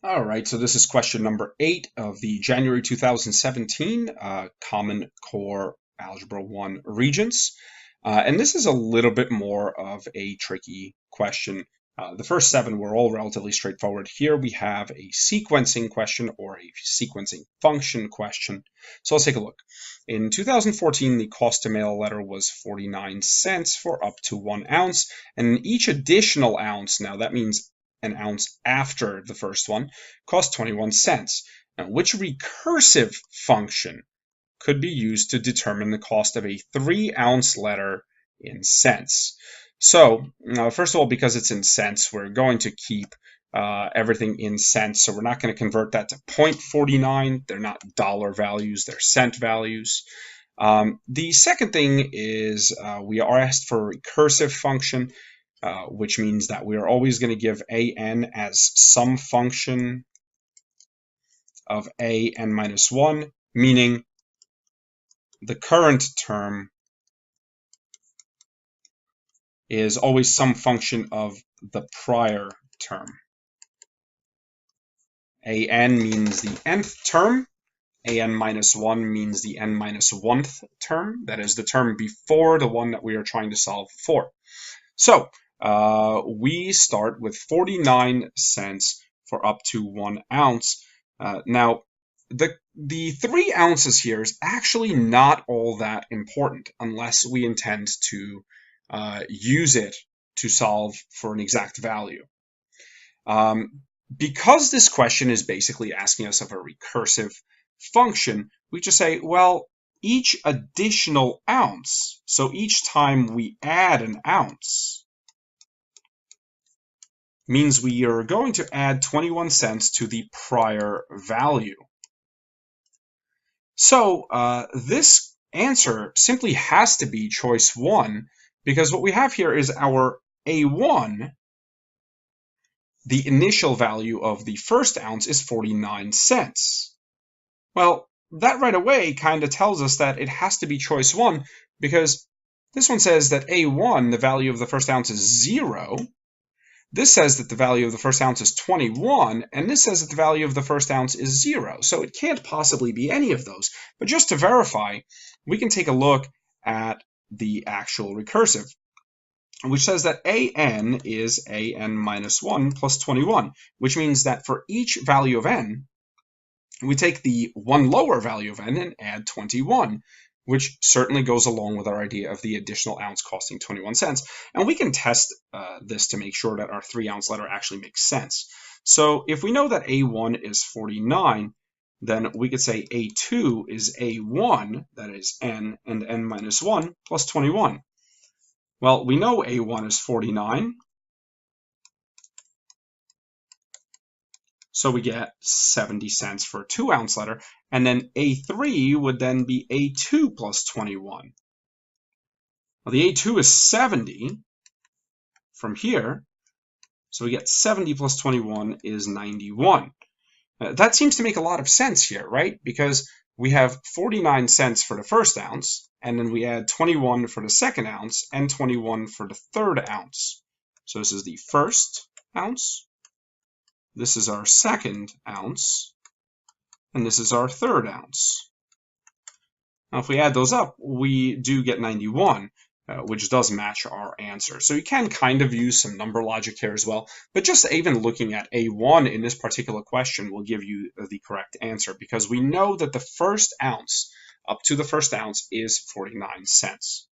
All right, so this is question number 8 of the January 2017 Common Core Algebra 1 Regents. And this is a little bit more of a tricky question. The first 7 were all relatively straightforward. Here we have a sequencing question or a sequencing function question. So let's take a look. In 2014, the cost to mail a letter was 49 cents for up to 1 ounce. And each additional ounce, now that means an ounce after the first one, cost 21 cents. Now, which recursive function could be used to determine the cost of a 3-ounce letter in cents? So, first of all, because it's in cents, we're going to keep everything in cents. So we're not going to convert that to 0.49. They're not dollar values, they're cent values. The second thing is we are asked for a recursive function. Which means that we are always going to give an as some function of an minus 1, meaning the current term is always some function of the prior term. An means the nth term. An minus 1 means the n minus 1th term. That is the term before the one that we are trying to solve for. So, we start with 49 cents for up to 1 ounce. Now, the 3 ounces here is actually not all that important unless we intend to use it to solve for an exact value. Because this question is basically asking us of a recursive function, we just say, well, each additional ounce, so each time we add an ounce, means we are going to add 21 cents to the prior value. So this answer simply has to be choice 1, because what we have here is our A1, the initial value of the first ounce is 49 cents. Well, that right away kind of tells us that it has to be choice 1, because this one says that A1, the value of the first ounce, is 0. This says that the value of the first ounce is 21, and this says that the value of the first ounce is 0. So it can't possibly be any of those. But just to verify, we can take a look at the actual recursive, which says that an is an minus 1 plus 21, which means that for each value of n, we take the one lower value of n and add 21, which certainly goes along with our idea of the additional ounce costing 21 cents. And we can test this to make sure that our 3-ounce letter actually makes sense. So if we know that A1 is 49, then we could say A2 is A1, that is n and n minus 1 plus 21. Well, we know A1 is 49, so we get 70 cents for a 2-ounce letter, and then A3 would then be A2 plus 21. Well, the A2 is 70 from here, so we get 70 plus 21 is 91. That seems to make a lot of sense here, right? Because we have 49 cents for the first ounce, and then we add 21 for the second ounce, and 21 for the third ounce. So this is the first ounce, this is our second ounce, and this is our third ounce. Now, if we add those up, we do get 91, which does match our answer. So you can kind of use some number logic here as well, but just even looking at A1 in this particular question will give you the correct answer, because we know that the first ounce, up to the first ounce, is 49 cents.